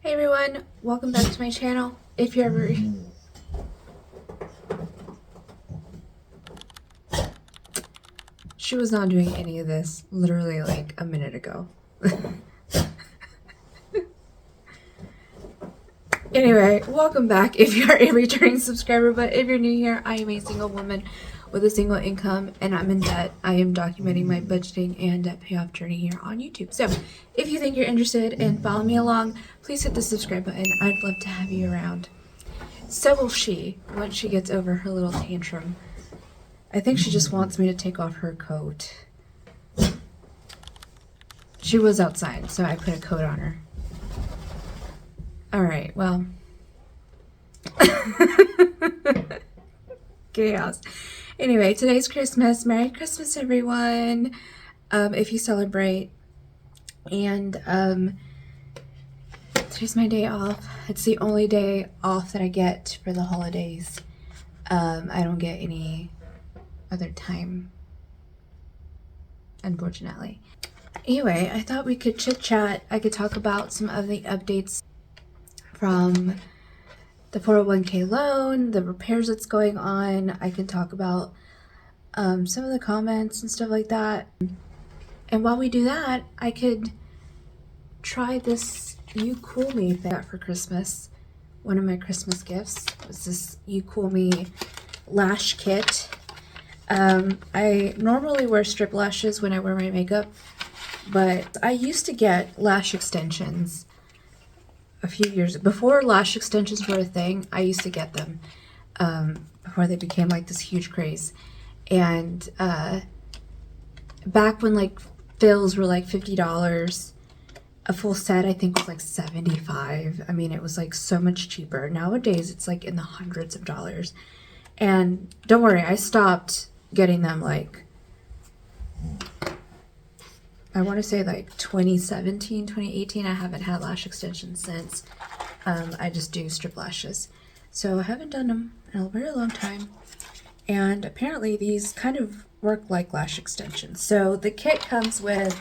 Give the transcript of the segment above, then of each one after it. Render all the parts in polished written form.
Hey everyone, welcome back to my channel. If you're ever... She was not doing any of this literally like a minute ago. Anyway, welcome back if you're a returning subscriber, but if you're new here, I am a single woman with a single income and I'm in debt. I am documenting my budgeting and debt payoff journey here on YouTube. So if you think you're interested and follow me along, please hit the subscribe button. I'd love to have you around. So will she once she gets over her little tantrum. I think she just wants me to take off her coat. She was outside, so I put a coat on her. Alright, well. Chaos. Anyway, today's Christmas. Merry Christmas, everyone. If you celebrate. And today's my day off. It's the only day off that I get for the holidays. I don't get any other time, unfortunately. Anyway, I thought we could chit chat. I could talk about some of the updates from the 401k loan, the repairs that's going on. I can talk about some of the comments and stuff like that. And while we do that, I could try this UCoolMe thing I got for Christmas. One of my Christmas gifts was this UCoolMe lash kit. I normally wear strip lashes when I wear my makeup, but I used to get lash extensions a few years before lash extensions were a thing. I used to get them before they became like this huge craze. And back when like fills were like $50, a full set I think was like $75. I mean, it was like so much cheaper. Nowadays it's like in the hundreds of dollars. And don't worry, I stopped getting them like, I want to say like 2017, 2018. I haven't had lash extensions since. I just do strip lashes. So I haven't done them in a very long time. And apparently these kind of work like lash extensions. So the kit comes with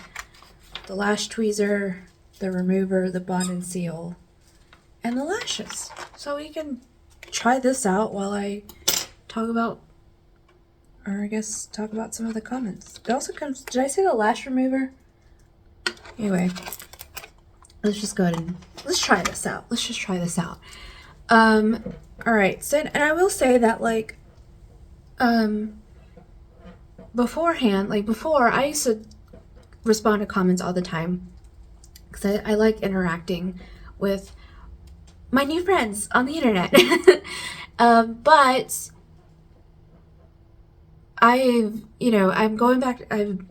the lash tweezer, the remover, the bond and seal, and the lashes. So we can try this out while I talk about, or I guess talk about some of the comments. It also comes, did I say the lash remover? Anyway, let's just go ahead and let's try this out. Let's just try this out. All right. So, and I will say that like, beforehand, like before, I used to respond to comments all the time because I like interacting with my new friends on the internet. But I've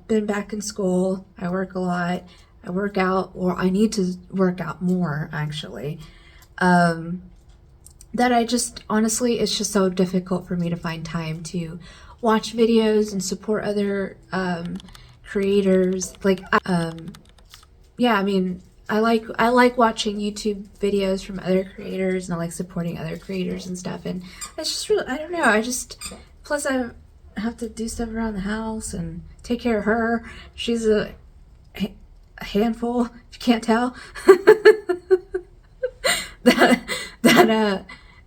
been back in school. I work a lot. I work out, or I need to work out more actually. That I just, honestly, it's just so difficult for me to find time to watch videos and support other creators. Like, yeah, I mean, I like watching YouTube videos from other creators, and I like supporting other creators and stuff. And it's just really, I don't know, plus I have to do stuff around the house and take care of her. She's a handful, if you can't tell.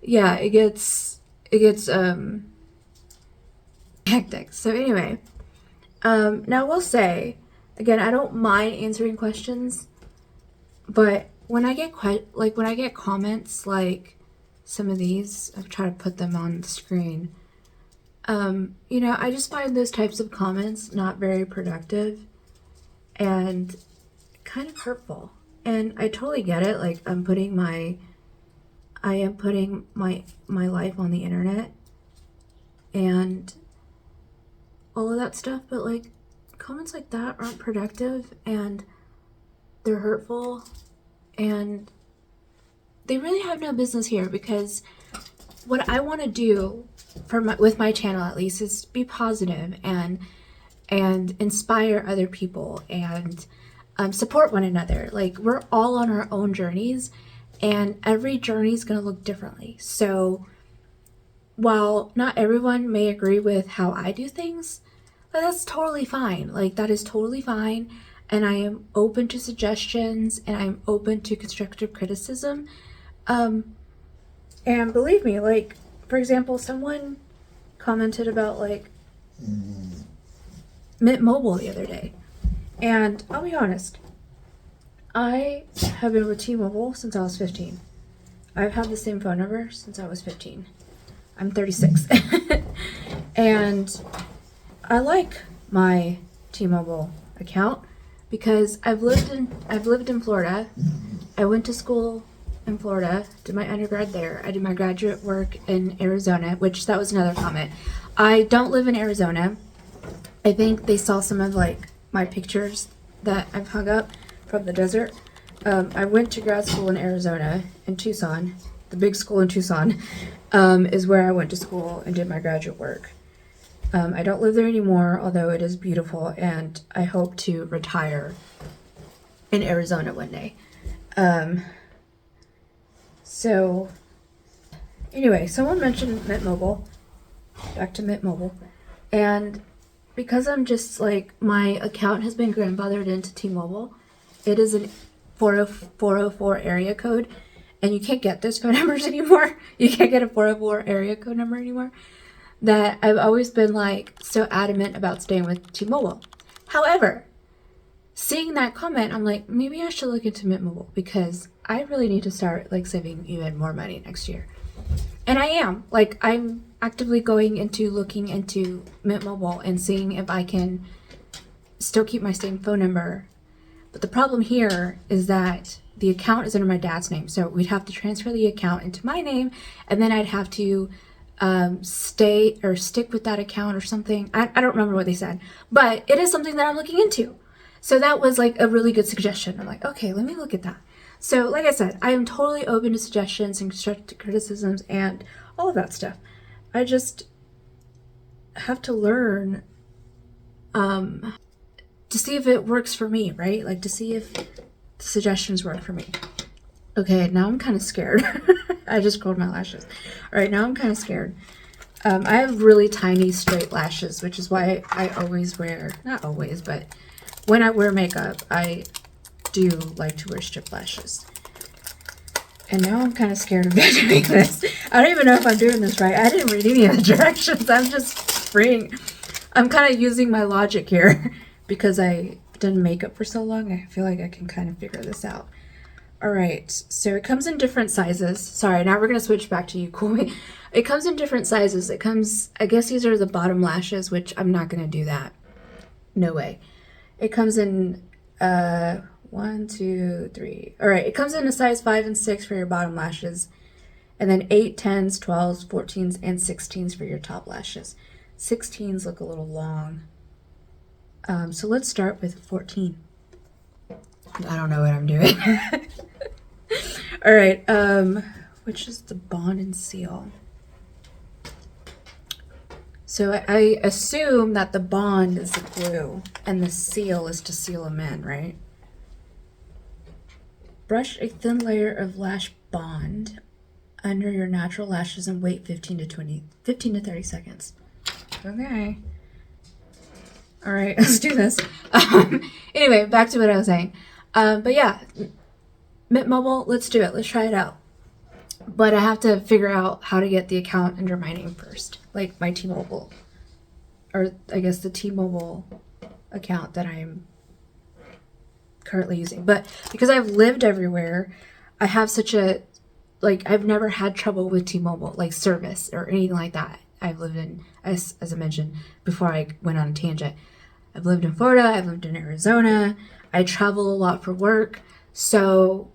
Yeah, it gets hectic. So anyway, now I will say again, I don't mind answering questions, but when I get comments like some of these, I've tried to put them on the screen. I just find those types of comments not very productive and kind of hurtful. And I totally get it. Like, I am putting my life on the internet and all of that stuff, but like comments like that aren't productive and they're hurtful and they really have no business here, because what I want to do with my channel, at least, is be positive and inspire other people and support one another. Like, we're all on our own journeys, and every journey is going to look differently. So while not everyone may agree with how I do things, that's totally fine. Like, that is totally fine. and I am open to suggestions, and I'm open to constructive criticism. And believe me, like, for example, someone commented about, like, Mint Mobile the other day. And I'll be honest, I have been with T-Mobile since I was 15. I've had the same phone number since I was 15. I'm 36. And I like my T-Mobile account because I've lived in Florida. I went to school in Florida, did my undergrad there. I did my graduate work in Arizona, which that was another comment. I don't live in Arizona. I think they saw some of like my pictures that I've hung up from the desert. I went to grad school in Arizona, in Tucson. The big school in Tucson is where I went to school and did my graduate work. I don't live there anymore, although it is beautiful, and I hope to retire in Arizona one day. So, anyway, someone mentioned Mint Mobile. Back to Mint Mobile. And because I'm just like, my account has been grandfathered into T-Mobile, it is an 404 area code, and you can't get those phone numbers anymore. You can't get a 404 area code number anymore. That I've always been like so adamant about staying with T-Mobile. However, seeing that comment, I'm like, maybe I should look into Mint Mobile because I really need to start like saving even more money next year. And I am. Like, I'm actively looking into Mint Mobile and seeing if I can still keep my same phone number. But the problem here is that the account is under my dad's name. So we'd have to transfer the account into my name, and then I'd have to stick with that account or something. I don't remember what they said, but it is something that I'm looking into. So that was like a really good suggestion. I'm like, okay, let me look at that. So like I said, I am totally open to suggestions and constructive criticisms and all of that stuff. I just have to learn to see if it works for me, right? Like to see if the suggestions work for me. Okay, now I'm kind of scared. I just curled my lashes. All right, now I'm kind of scared. I have really tiny straight lashes, which is why I always wear, not always, but when I wear makeup, I do like to wear strip lashes. And now I'm kind of scared of doing this. I don't even know if I'm doing this right. I didn't read any of the directions. I'm just freeing. I'm kind of using my logic here because I done makeup for so long. I feel like I can kind of figure this out. All right, so it comes in different sizes. Sorry, now we're going to switch back to UCoolMe. It comes in different sizes. It comes, I guess these are the bottom lashes, which I'm not going to do that. No way. It comes in 1, 2, 3. All right, it comes in a size 5 and 6 for your bottom lashes, and then 8, 10s, 12s, 14s, and 16s for your top lashes. 16s look a little long. So let's start with 14. I don't know what I'm doing. All right, which is the bond and seal? So I assume that the bond is the glue and the seal is to seal them in, right? Brush a thin layer of lash bond under your natural lashes and wait 15 to 30 seconds. Okay. All right, let's do this. Anyway, back to what I was saying. But yeah, Mint Mobile, let's do it. Let's try it out. But I have to figure out how to get the account under my name first, like my T-Mobile, or I guess the T-Mobile account that I'm currently using. But because I've lived everywhere, I have such a, like, I've never had trouble with T-Mobile, like service or anything like that. I've lived in, as I mentioned before I went on a tangent, I've lived in Florida, I've lived in Arizona, I travel a lot for work, so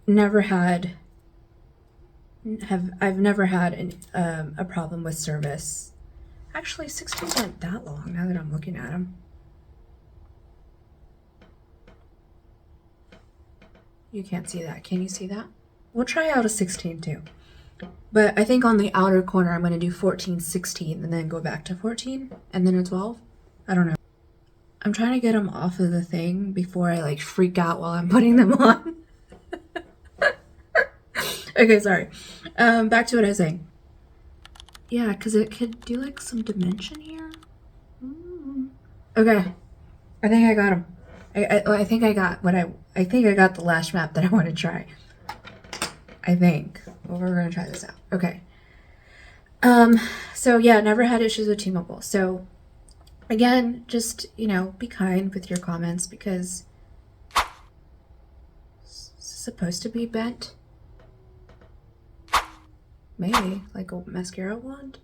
never had a problem with service. Actually, 16 aren't that long now that I'm looking at them. You can't see that. Can you see that? We'll try out a 16 too. But I think on the outer corner, I'm going to do 14, 16, and then go back to 14, and then a 12. I don't know. I'm trying to get them off of the thing before I like freak out while I'm putting them on. Okay, sorry. Back to what I was saying. Yeah, because it could do like some dimension here. Okay. I think I got them. I think I got I think I got the lash map that I want to try. I think. Well, we're gonna try this out. Okay. So yeah, never had issues with T-Mobile. So again, just, be kind with your comments because it's supposed to be bent. Maybe like a mascara wand.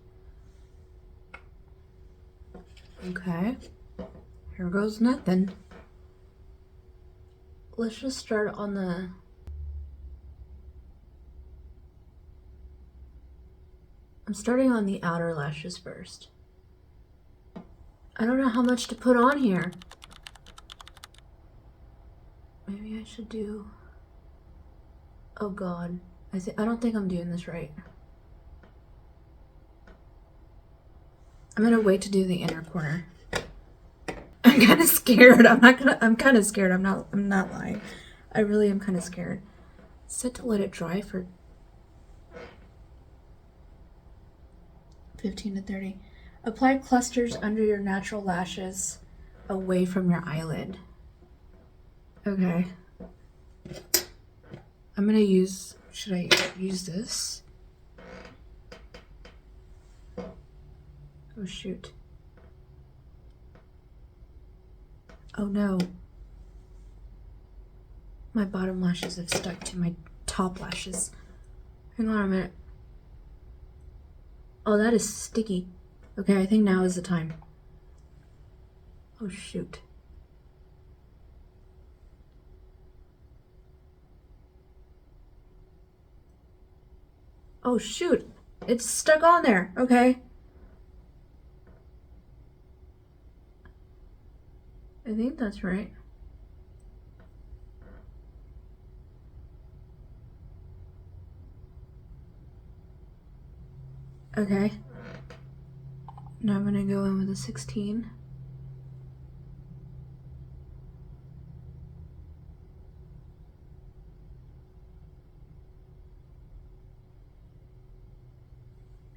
Okay. Here goes nothing. Let's just start on the... I'm starting on the outer lashes first. I don't know how much to put on here. Maybe I should do... Oh god. I don't think I'm doing this right. I'm gonna wait to do the inner corner. I'm kind of scared. I'm kind of scared. I'm not lying. I really am kind of scared. Set to let it dry for 15 to 30. Apply clusters under your natural lashes away from your eyelid. Okay. I'm gonna use, should I use this? Oh shoot. Oh no. My bottom lashes have stuck to my top lashes. Hang on a minute. Oh, that is sticky. Okay, I think now is the time. Oh shoot. Oh shoot. It's stuck on there. Okay. I think that's right. Okay. Now I'm gonna go in with a 16.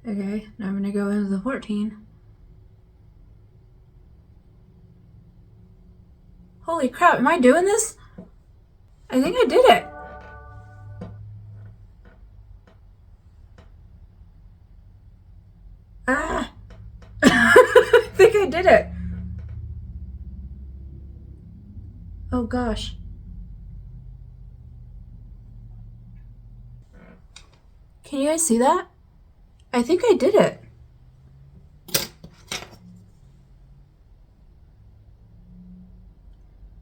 Okay, now I'm gonna go in with a 14. Holy crap, am I doing this? I think I did it. Ah! I think I did it. Oh gosh. Can you guys see that? I think I did it.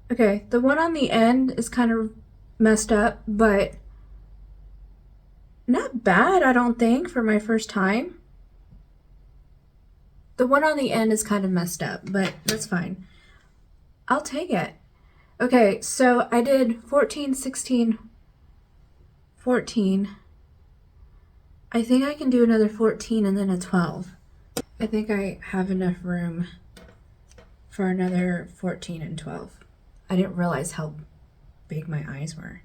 Okay, the one on the end is kind of messed up, but not bad, I don't think, for my first time. The one on the end is kind of messed up, but that's fine. I'll take it. Okay, so I did 14, 16, 14. I think I can do another 14 and then a 12. I think I have enough room for another 14 and 12. I didn't realize how big my eyes were.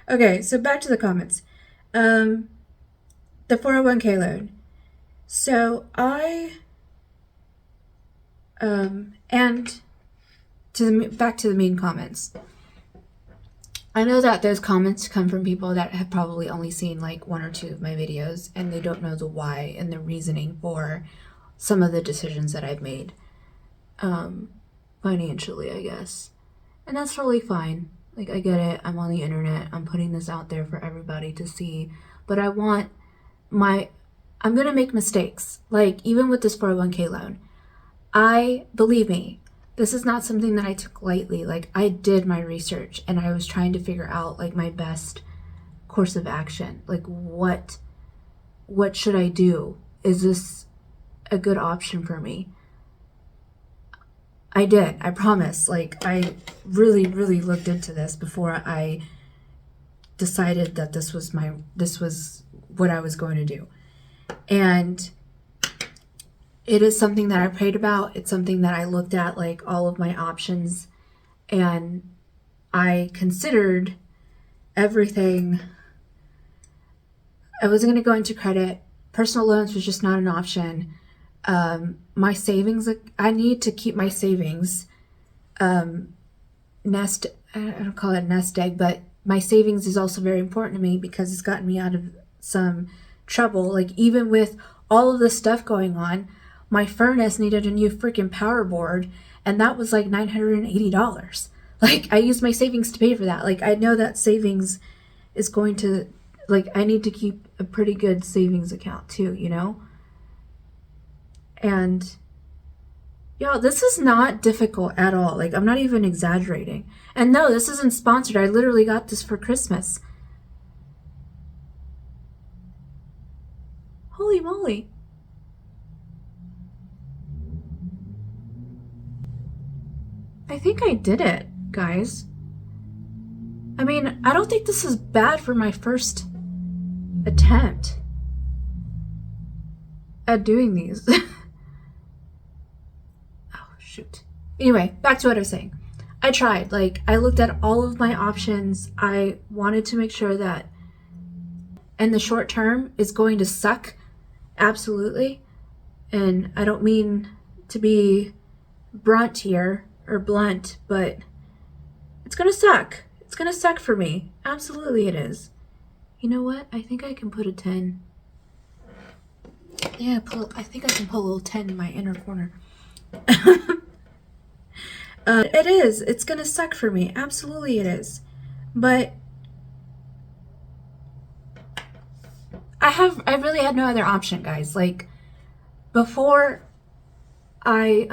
Okay, so back to the comments. The 401k loan. So and back to the main comments. I know that those comments come from people that have probably only seen like one or two of my videos and they don't know the why and the reasoning for some of the decisions that I've made. Financially, I guess. And that's totally fine. Like, I get it. I'm on the internet. I'm putting this out there for everybody to see. But I'm gonna make mistakes. Like, even with this 401k loan. Believe me, this is not something that I took lightly. Like, I did my research and I was trying to figure out like my best course of action. Like, what should I do? Is this a good option for me? I did, I promise. Like, I really, really looked into this before I decided that this was what I was going to do. And it is something that I prayed about. It's something that I looked at, like, all of my options, and I considered everything. I wasn't going to go into credit. Personal loans was just not an option. My savings, I need to keep my savings nest, I don't call it a nest egg, but my savings is also very important to me because it's gotten me out of some trouble. Like, even with all of this stuff going on, my furnace needed a new freaking power board, and that was like $980. Like, I used my savings to pay for that. Like, I know that savings is going to, like, I need to keep a pretty good savings account too, you know? And y'all, this is not difficult at all. Like, I'm not even exaggerating. And no, this isn't sponsored. I literally got this for Christmas. Holy moly. I think I did it, guys. I mean, I don't think this is bad for my first attempt at doing these. Shoot. Anyway, back to what I was saying. I tried. Like, I looked at all of my options. I wanted to make sure that in the short term is going to suck. Absolutely. And I don't mean to be blunt here, or blunt, but it's going to suck. It's going to suck for me. Absolutely it is. You know what? I think I can put a 10. Yeah, I think I can put a little 10 in my inner corner. It is. It's gonna suck for me. Absolutely it is. But I really had no other option, guys. Like, before as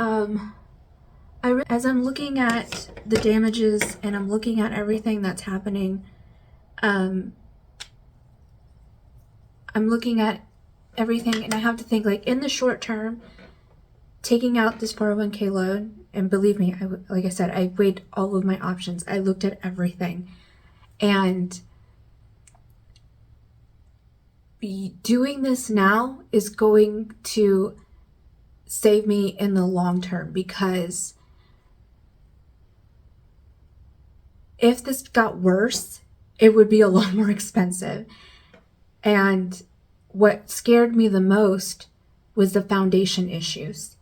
I'm looking at the damages and I'm looking at everything that's happening, I'm looking at everything and I have to think, like, in the short term, taking out this 401k loan, and believe me, like I said, I weighed all of my options. I looked at everything, and doing this now is going to save me in the long term, because if this got worse, it would be a lot more expensive. And what scared me the most was the foundation issues.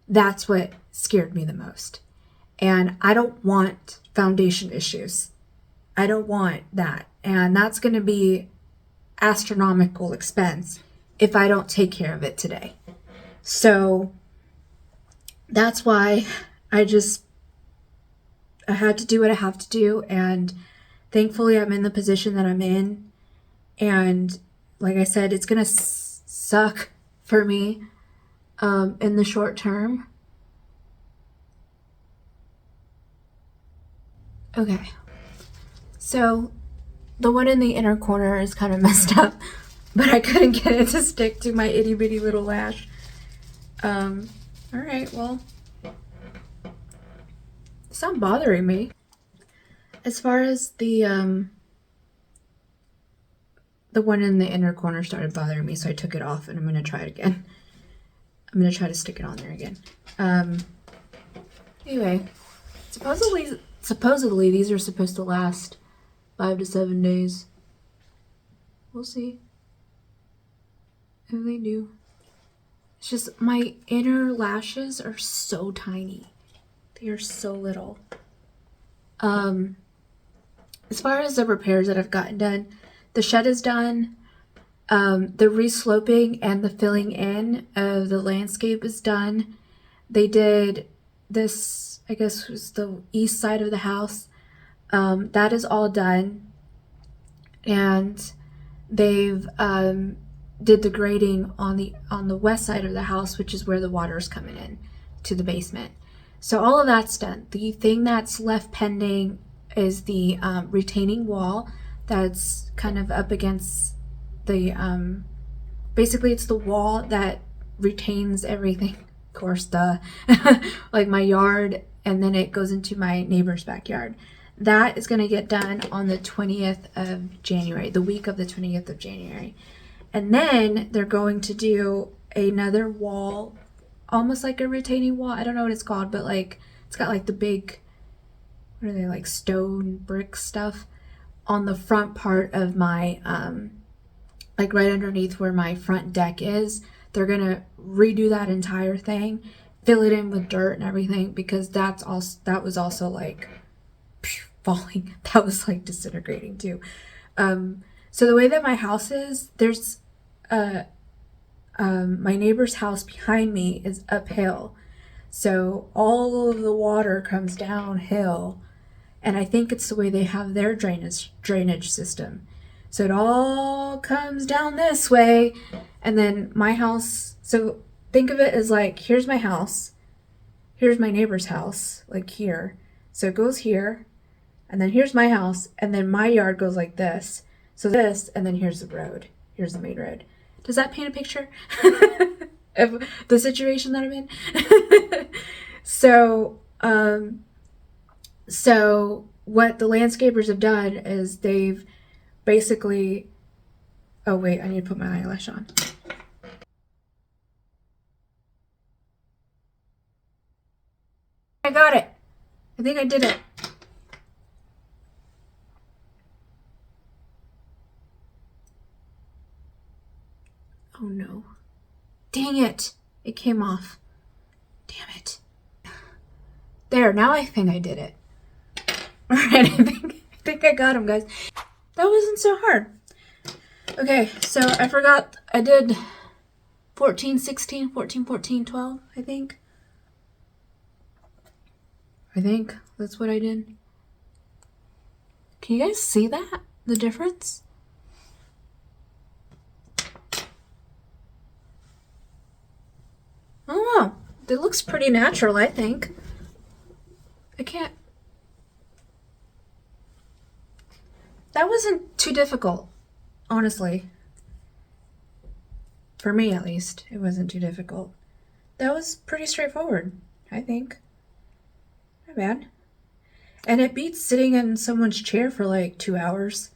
That's what scared me the most. And I don't want foundation issues. I don't want that. And that's going to be astronomical expense if I don't take care of it today. So that's why I had to do what I have to do. And thankfully I'm in the position that I'm in. And like I said, it's going to suck for me in the short term. Okay, so the one in the inner corner is kind of messed up, but I couldn't get it to stick to my itty bitty little lash. All right, well, it's not bothering me. As far as the one in the inner corner started bothering me, so I took it off, and I'm gonna try it again. I'm gonna try to stick it on there again. Anyway, supposedly these are supposed to last 5 to 7 days. We'll see if they do. It's just my inner lashes are so tiny. They are so little. As far as the repairs that I've gotten done, the shed is done. The resloping and the filling in of the landscape is done. They did this, I guess, was the east side of the house. That is all done. And they've did the grading on the west side of the house, which is where the water is coming in to the basement. So all of that's done. The thing that's left pending is the retaining wall that's kind of up against the basically it's the wall that retains everything, of course, like my yard, and then it goes into my neighbor's backyard. That is going to get done on the 20th of January, the week of the 20th of January. And then they're going to do another wall, almost like a retaining wall. I don't know what it's called, but like it's got like the big, what are they, like stone brick stuff on the front part of my like right underneath where my front deck is. they're gonna redo that entire thing, fill it in with dirt and everything, because that was also like falling. That was like disintegrating too. So the way that my house is, there's my neighbor's house behind me is uphill, so all of the water comes downhill, and I think it's the way they have their drainage system. So it all comes down this way, and then my house, so think of it as like, here's my house, here's my neighbor's house, like here. So it goes here, and then here's my house, and then my yard goes like this. So this, and then here's the road. Here's the main road. Does that paint a picture of the situation that I'm in? So what the landscapers have done is they've basically, oh wait, I need to put my eyelash on. I got it. I think I did it. Oh no. Dang it. It came off. Damn it. There, now I think I did it. Alright, I think I got him, guys. That wasn't so hard. Okay, so I forgot I did 14, 16, 14, 14, 12, I think. I think that's what I did. Can you guys see that? The difference? I don't know. It looks pretty natural, I think. I can't. That wasn't too difficult, honestly. For me, at least, it wasn't too difficult. That was pretty straightforward, I think. Not bad. And it beats sitting in someone's chair for like 2 hours.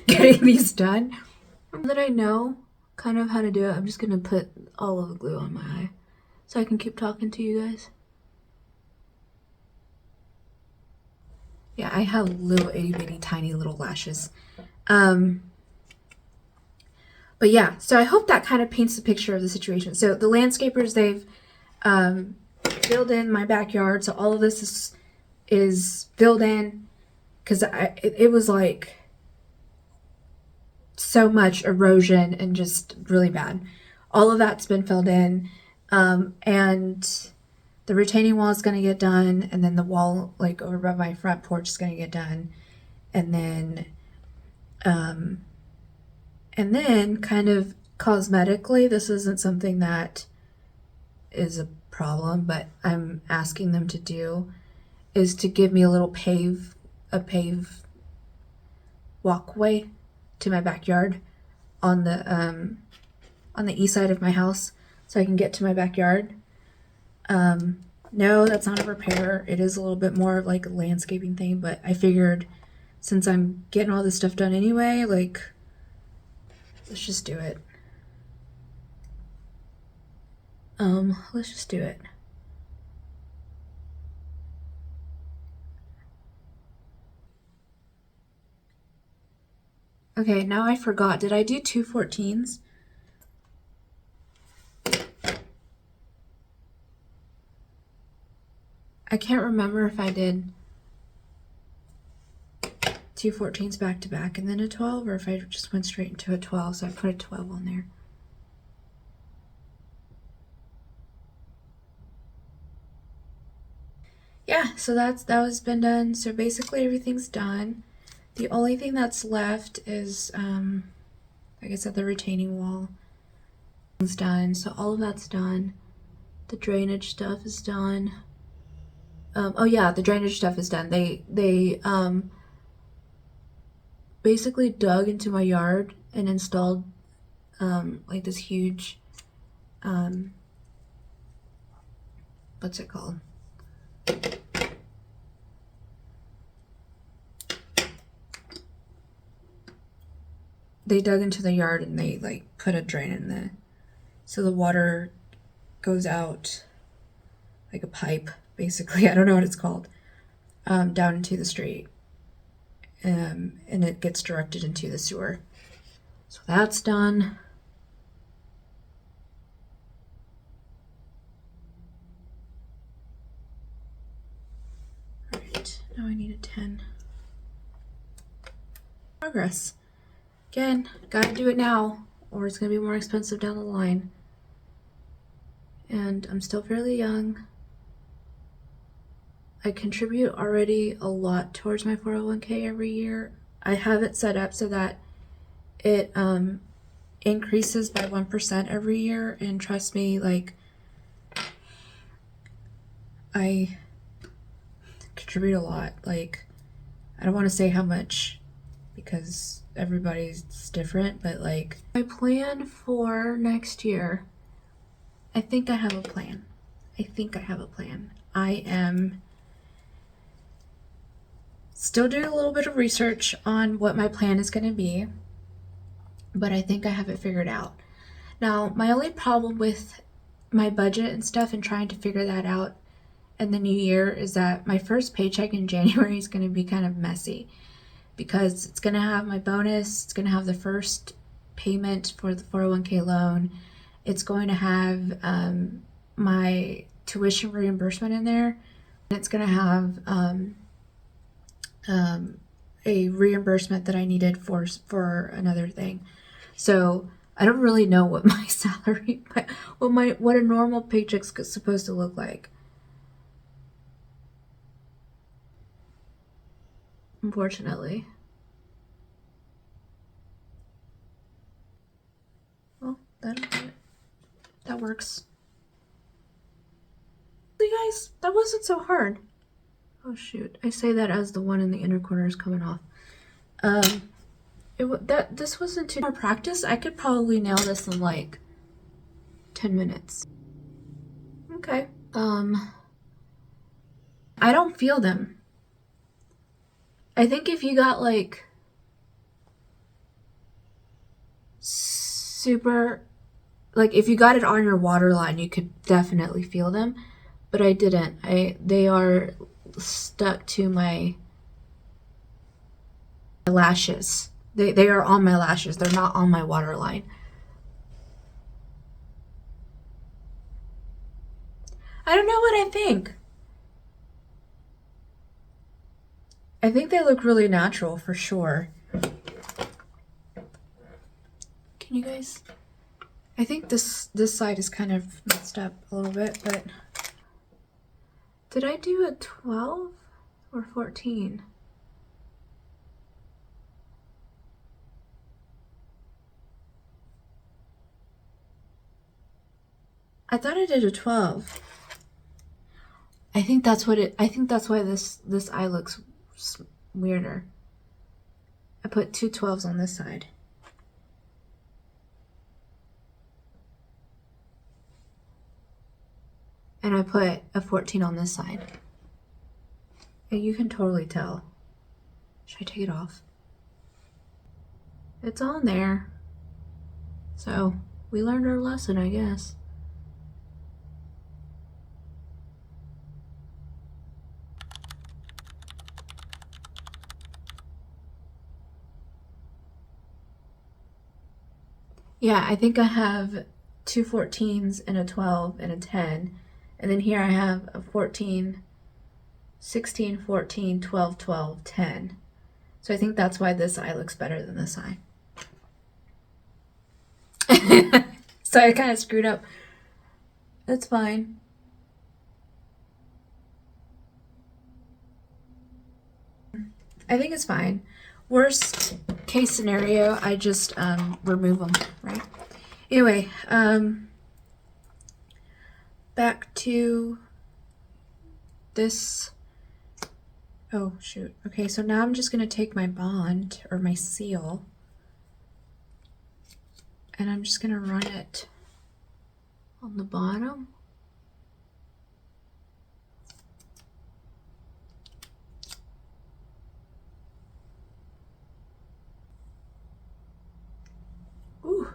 Getting these done. Now that I know kind of how to do it, I'm just gonna put all of the glue on my eye so I can keep talking to you guys. Yeah, I have little itty bitty tiny little lashes. But yeah, so I hope that kind of paints the picture of the situation. So the landscapers, they've filled in my backyard, so all of this is filled in, because it was like so much erosion and just really bad. All of that's been filled in, and the retaining wall is going to get done, and then the wall like over by my front porch is going to get done, and then kind of cosmetically, this isn't something that is a problem, but I'm asking them to do, is to give me a little pave walkway to my backyard on the east side of my house, so I can get to my backyard. No, that's not a repair. It is a little bit more of like a landscaping thing, but I figured since I'm getting all this stuff done anyway, like, let's just do it. Let's just do it. Okay, now I forgot. Did I do 2 14s? I can't remember if I did 2 14s back to back and then a 12, or if I just went straight into a 12, so I put a 12 on there. Yeah, so that was been done. So basically everything's done. The only thing that's left is, like I said, the retaining wall is done. So all of that's done. The drainage stuff is done. Oh yeah, the drainage stuff is done. They basically dug into my yard and installed like this huge, what's it called? They dug into the yard and they like put a drain in there, so the water goes out like a pipe, basically. I don't know what it's called, down into the street, and it gets directed into the sewer. So that's done. Now I need a 10. Progress. Again, gotta do it now, or it's gonna be more expensive down the line. And I'm still fairly young. I contribute already a lot towards my 401k every year. I have it set up so that it increases by 1% every year, and trust me, like, I contribute a lot. Like, I don't want to say how much because everybody's different, but like, my plan for next year, I think I have a plan. I am still doing a little bit of research on what my plan is going to be, but I think I have it figured out. Now, my only problem with my budget and stuff and trying to figure that out in the new year is that my first paycheck in January is going to be kind of messy because it's going to have my bonus, it's going to have the first payment for the 401k loan, it's going to have my tuition reimbursement in there, and it's going to have a reimbursement that I needed for another thing. So I don't really know what my salary, what a normal paycheck's supposed to look like. Unfortunately. Well, that works. See, guys, that wasn't so hard. Oh shoot! I say that as the one in the inner corner is coming off. This wasn't too more practice. I could probably nail this in like 10 minutes. Okay. I don't feel them. I think if you got like super, like if you got it on your waterline, you could definitely feel them, but I didn't. They are stuck to my lashes. They are on my lashes. They're not on my waterline. I don't know what I think. I think they look really natural for sure. Can you guys? I think this side is kind of messed up a little bit, but did I do a 12 or 14? I thought I did a 12. I think that's why this eye looks weirder. I put 2 12s on this side. And I put a 14 on this side. And you can totally tell. Should I take it off? It's on there. So, we learned our lesson, I guess. Yeah, I think I have 2 14s and a 12 and a 10. And then here I have a 14, 16, 14, 12, 12, 10. So I think that's why this eye looks better than this eye. So I kind of screwed up. That's fine. I think it's fine. Worst case scenario, I just remove them, right? Anyway, back to this. Oh shoot. Okay, so now I'm just gonna take my bond or my seal and I'm just gonna run it on the bottom. Ooh.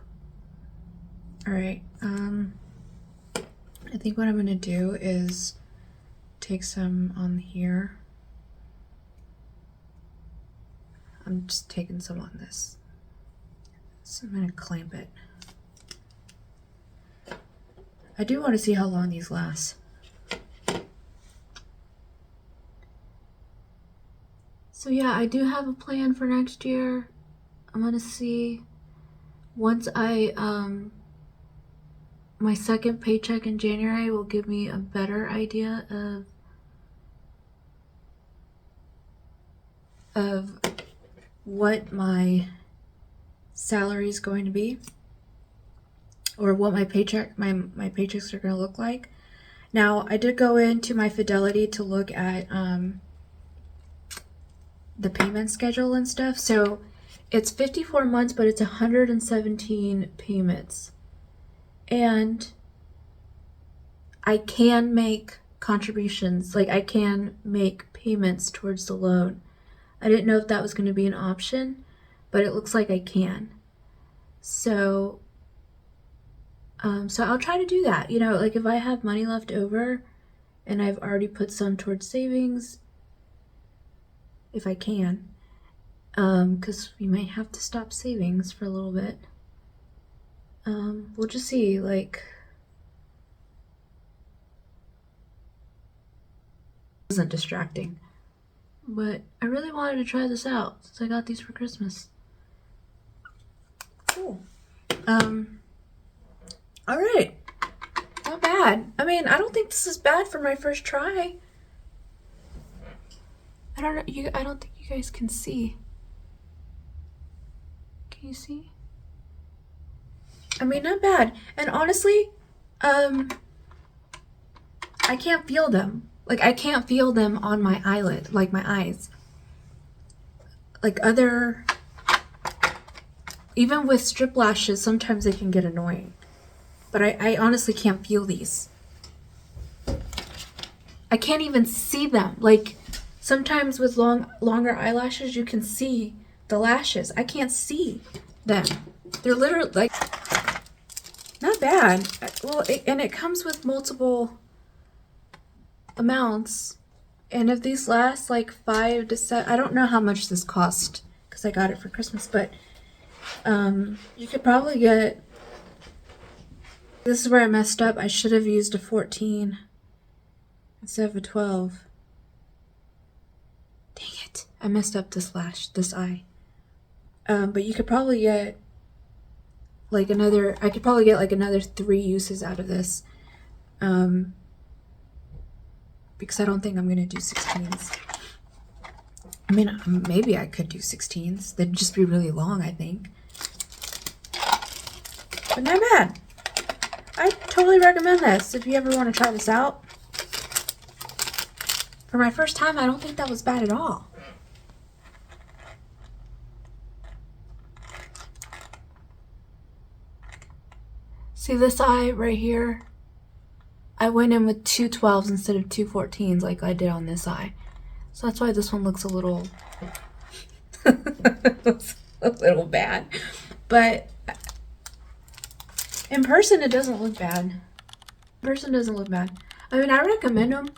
All right. I think what I'm gonna do is take some on here. I'm just taking some on this. So I'm gonna clamp it. I do want to see how long these last. So yeah, I do have a plan for next year. I'm gonna see once I my second paycheck in January will give me a better idea of what my salary is going to be, or what my paychecks are going to look like. Now, I did go into my Fidelity to look at the payment schedule and stuff. So it's 54 months, but it's 117 payments. And I can make contributions, like I can make payments towards the loan. I didn't know if that was going to be an option, but it looks like I can. So I'll try to do that. You know, like if I have money left over and I've already put some towards savings, if I can, because we might have to stop savings for a little bit. We'll just see, like, it wasn't distracting, but I really wanted to try this out since I got these for Christmas. Cool. All right. Not bad. I mean, I don't think this is bad for my first try. I don't think you guys can see. Can you see? I mean, not bad. And honestly, I can't feel them. Like, I can't feel them on my eyelid, like my eyes. Like even with strip lashes, sometimes they can get annoying. But I honestly can't feel these. I can't even see them. Like, sometimes with longer eyelashes, you can see the lashes. I can't see them. They're literally, like, not bad. Well, and it comes with multiple amounts. And if these last like 5 to 7, I don't know how much this cost because I got it for Christmas, but you could probably get, this is where I messed up. I should have used a 14 instead of a 12. Dang it. I messed up this eye. But you could probably get like another 3 uses out of this. Because I don't think I'm going to do 16s. I mean, maybe I could do 16s. They'd just be really long, I think. But not bad. I totally recommend this if you ever want to try this out. For my first time, I don't think that was bad at all. See this eye right here? I went in with 2 12s instead of 2 14s like I did on this eye. So that's why this one looks a little looks a little bad. But in person it doesn't look bad. In person doesn't look bad. I mean, I recommend them.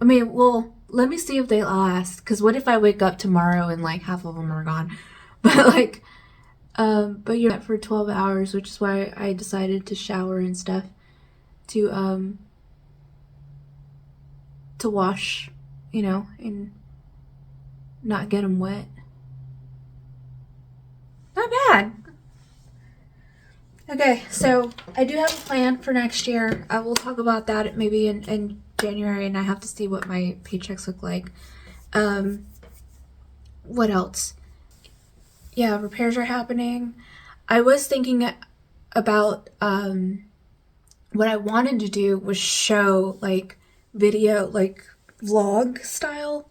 I mean, well, let me see if they last, because what if I wake up tomorrow and like half of them are gone? But like but you're at for 12 hours, which is why I decided to shower and stuff to wash, you know, and not get them wet. Not bad. Okay, so I do have a plan for next year. I will talk about that maybe in January, and I have to see what my paychecks look like. What else? Yeah, repairs are happening. I was thinking about what I wanted to do was show like video, like vlog style,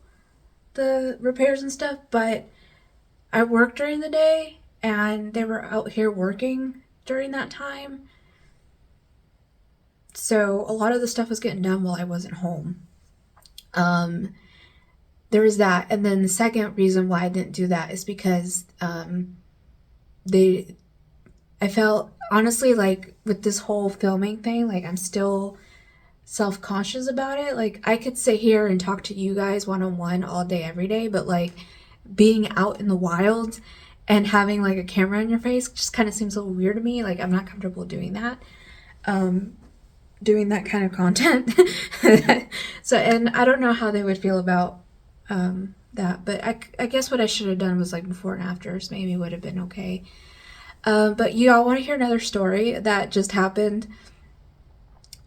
the repairs and stuff, but I work during the day and they were out here working during that time. So a lot of the stuff was getting done while I wasn't home. There was that. And then the second reason why I didn't do that is because I felt honestly like with this whole filming thing, like I'm still self-conscious about it. Like I could sit here and talk to you guys one-on-one all day every day, but like being out in the wild and having like a camera in your face just kind of seems a little weird to me. Like I'm not comfortable doing that. Doing that kind of content. So, and I don't know how they would feel about that. But I guess what I should have done was like before and afters maybe would have been okay. But you all want to hear another story that just happened?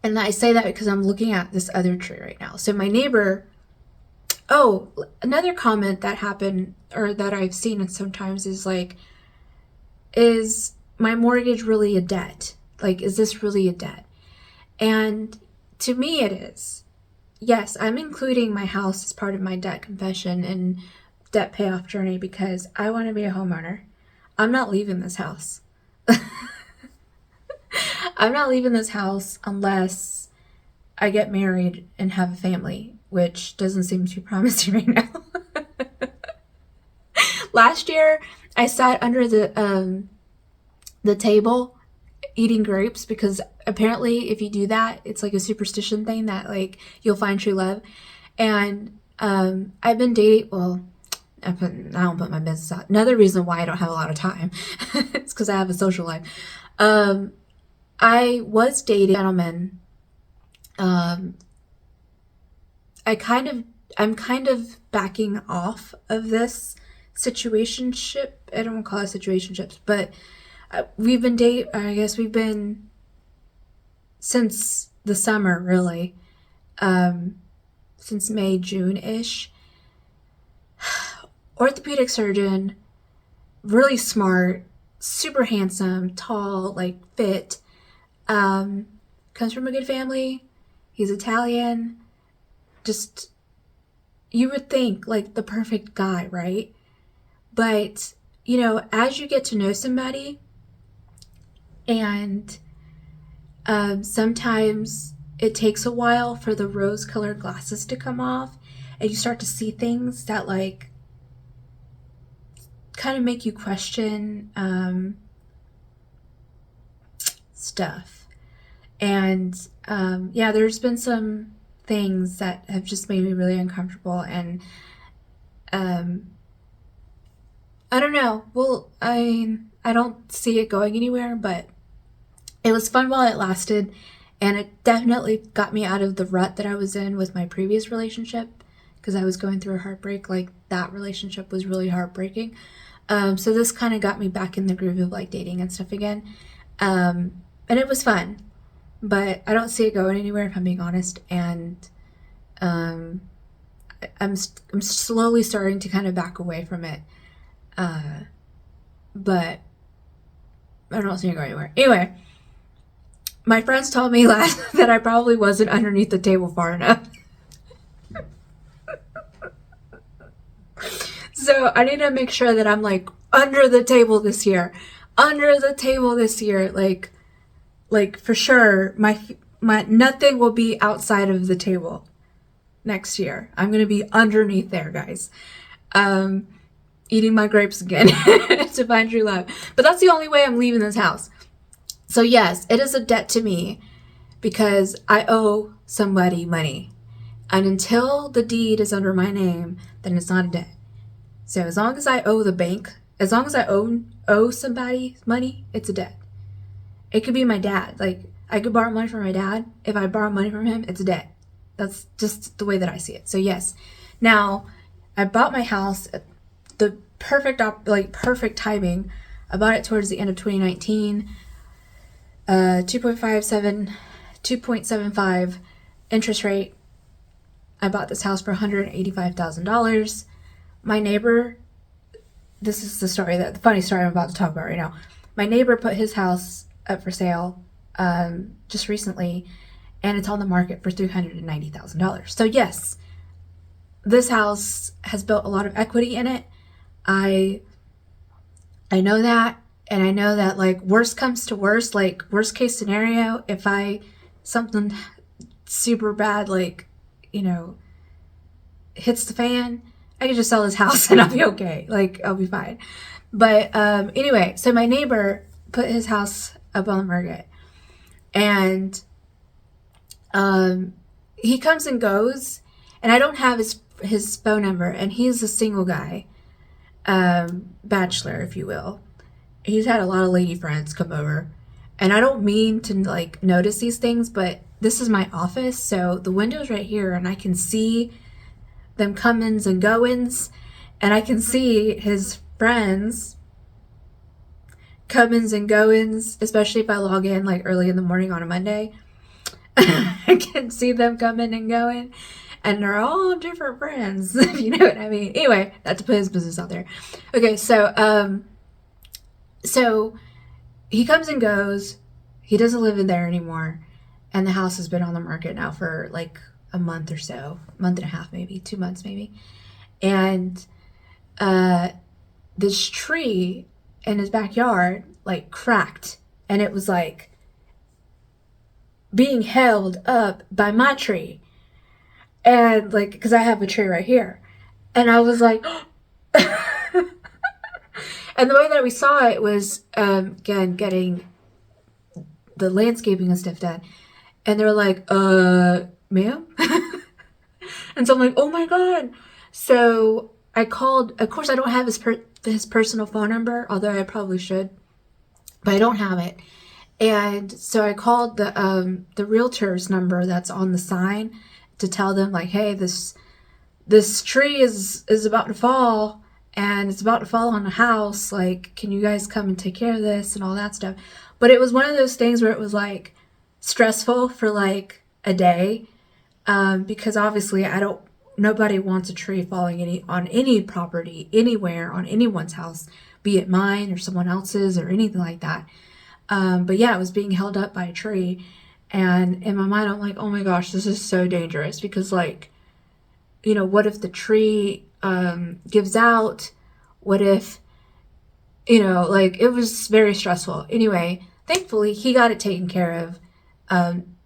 And I say that because I'm looking at this other tree right now. So my neighbor, another comment that happened, or that I've seen sometimes, is like, is my mortgage really a debt? Like, is this really a debt? And to me it is. Yes, I'm including my house as part of my debt confession and debt payoff journey because I want to be a homeowner. I'm not leaving this house. I'm not leaving this house unless I get married and have a family, which doesn't seem too promising right now. Last year, I sat under the table eating grapes because apparently if you do that, it's like a superstition thing that like you'll find true love. And I've been dating, well, I don't put my business out. Another reason why I don't have a lot of time is because I have a social life. I was dating a gentleman. I'm kind of backing off of this situationship. I don't want to call it situationships, but we've been since the summer, really, since May, June-ish. Orthopedic surgeon, really smart, super handsome, tall, like fit, comes from a good family. He's Italian. Just, you would think like the perfect guy, right? But, you know, as you get to know somebody, and sometimes it takes a while for the rose-colored glasses to come off, and you start to see things that like kind of make you question stuff. And there's been some things that have just made me really uncomfortable, and I don't know. Well, I don't see it going anywhere, but it was fun while it lasted, and it definitely got me out of the rut that I was in with my previous relationship, because I was going through a heartbreak. Like, that relationship was really heartbreaking. So this kind of got me back in the groove of like dating and stuff again. And it was fun, but I don't see it going anywhere, if I'm being honest. And I'm slowly starting to kind of back away from it. But I don't see it going anywhere. Anyway, my friends told me last that I probably wasn't underneath the table far enough. So I need to make sure that I'm like under the table this year. Under the table this year, like for sure, my nothing will be outside of the table next year. I'm gonna be underneath there, guys. Eating my grapes again to find true love. But that's the only way I'm leaving this house. So yes, it is a debt to me because I owe somebody money. And until the deed is under my name, then it's not a debt. So as long as I owe the bank, as long as I owe somebody money, it's a debt. It could be my dad. Like, I could borrow money from my dad. If I borrow money from him, it's a debt. That's just the way that I see it. So yes. Now, I bought my house at the perfect timing. I bought it towards the end of 2019. 2.75 interest rate. I bought this house for $185,000. My neighbor, this is the funny story I'm about to talk about right now. My neighbor put his house up for sale just recently, and it's on the market for $390,000. So yes, this house has built a lot of equity in it. I know that, and I know that like worst comes to worst, like worst case scenario, if something super bad, like, you know, hits the fan, I can just sell this house and I'll be okay. Like, I'll be fine. But anyway, so my neighbor put his house up on the market, and he comes and goes, and I don't have his phone number, and he's a single guy, bachelor, if you will. He's had a lot of lady friends come over, and I don't mean to like notice these things, but this is my office, so the window's right here, and I can see them comings and goings, and I can see his friends come-ins and go-ins, especially if I log in like early in the morning on a Monday. I can see them coming and going, and they're all different friends, if you know what I mean. Anyway, not to put his business out there. Okay, so he comes and goes. He doesn't live in there anymore, and the house has been on the market now for like a month or so, month and a half, maybe 2 months, maybe. And this tree in his backyard like cracked, and it was like being held up by my tree, and like, because I have a tree right here, and I was like and the way that we saw it was again getting the landscaping and stuff done, and they're like, ma'am. And so I'm like, oh my god. So I called, of course I don't have his personal phone number, although I probably should, but I don't have it. And so I called the realtor's number that's on the sign to tell them like, hey, this tree is about to fall, and it's about to fall on the house. Like, can you guys come and take care of this and all that stuff? But it was one of those things where it was like stressful for like a day, because obviously nobody wants a tree falling on any property, anywhere, on anyone's house, be it mine or someone else's or anything like that. But yeah, it was being held up by a tree. And in my mind, I'm like, oh my gosh, this is so dangerous, because like, you know, what if the tree gives out? What if, you know, like, it was very stressful. Anyway, thankfully he got it taken care of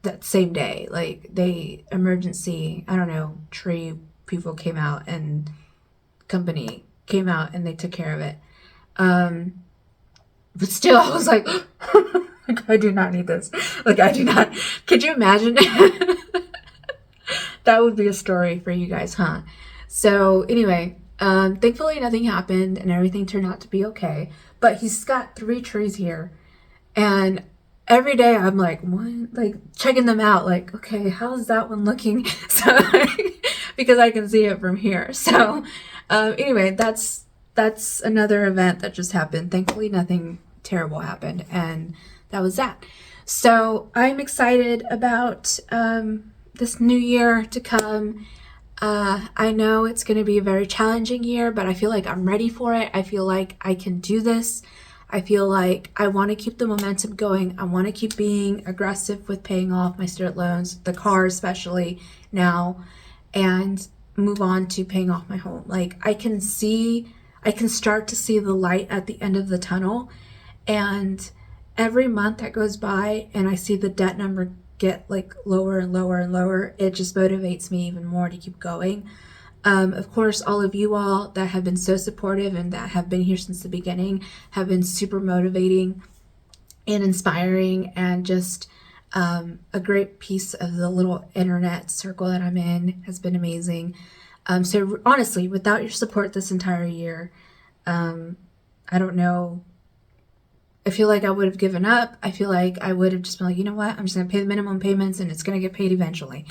that same day. Like, they emergency, I don't know, tree people came out, and company came out, and they took care of it. But still, I was like, like, I do not need this. Like, I do not. Could you imagine? That would be a story for you guys, huh? So anyway, thankfully nothing happened, and everything turned out to be okay. But he's got 3 trees here, and every day I'm like, what? Like, checking them out, like, okay, how's that one looking? So because I can see it from here. So anyway, that's another event that just happened. Thankfully nothing terrible happened, and that was that. So I'm excited about this new year to come. I know it's going to be a very challenging year, but I feel like I'm ready for it. I feel like I can do this. I feel like I want to keep the momentum going. I want to keep being aggressive with paying off my student loans, the car especially now, and move on to paying off my home. Like, I can start to see the light at the end of the tunnel, and every month that goes by and I see the debt number get like lower and lower and lower, it just motivates me even more to keep going. Of course, all of you all that have been so supportive and that have been here since the beginning have been super motivating and inspiring, and just a great piece of the little internet circle that I'm in has been amazing. So honestly, without your support this entire year, I don't know. I feel like I would have given up. I feel like I would have just been like, you know what? I'm just going to pay the minimum payments, and it's going to get paid eventually.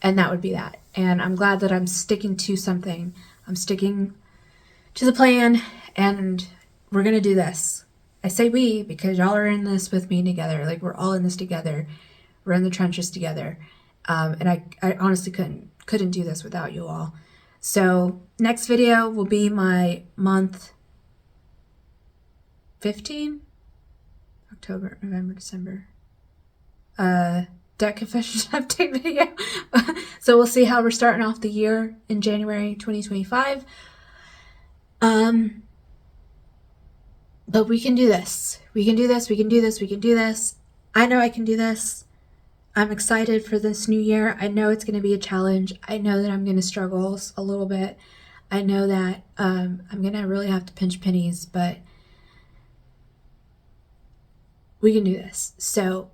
And that would be that. And I'm glad that I'm sticking to something. I'm sticking to the plan, and we're going to do this. I say we because y'all are in this with me together. Like, we're all in this together. We're in the trenches together. And I honestly couldn't do this without you all. So next video will be my month 15, October, November, December, debt confession update video. So we'll see how we're starting off the year in January 2025. But we can do this. We can do this. We can do this. We can do this. I know I can do this. I'm excited for this new year. I know it's going to be a challenge. I know that I'm going to struggle a little bit. I know that I'm going to really have to pinch pennies, but we can do this. So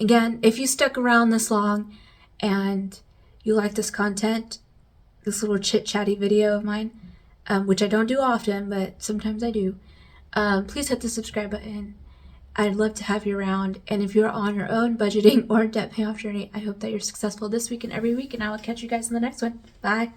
again, if you stuck around this long and you like this content, this little chit-chatty video of mine, which I don't do often, but sometimes I do, please hit the subscribe button. I'd love to have you around. And if you're on your own budgeting or debt payoff journey, I hope that you're successful this week and every week, and I will catch you guys in the next one. Bye.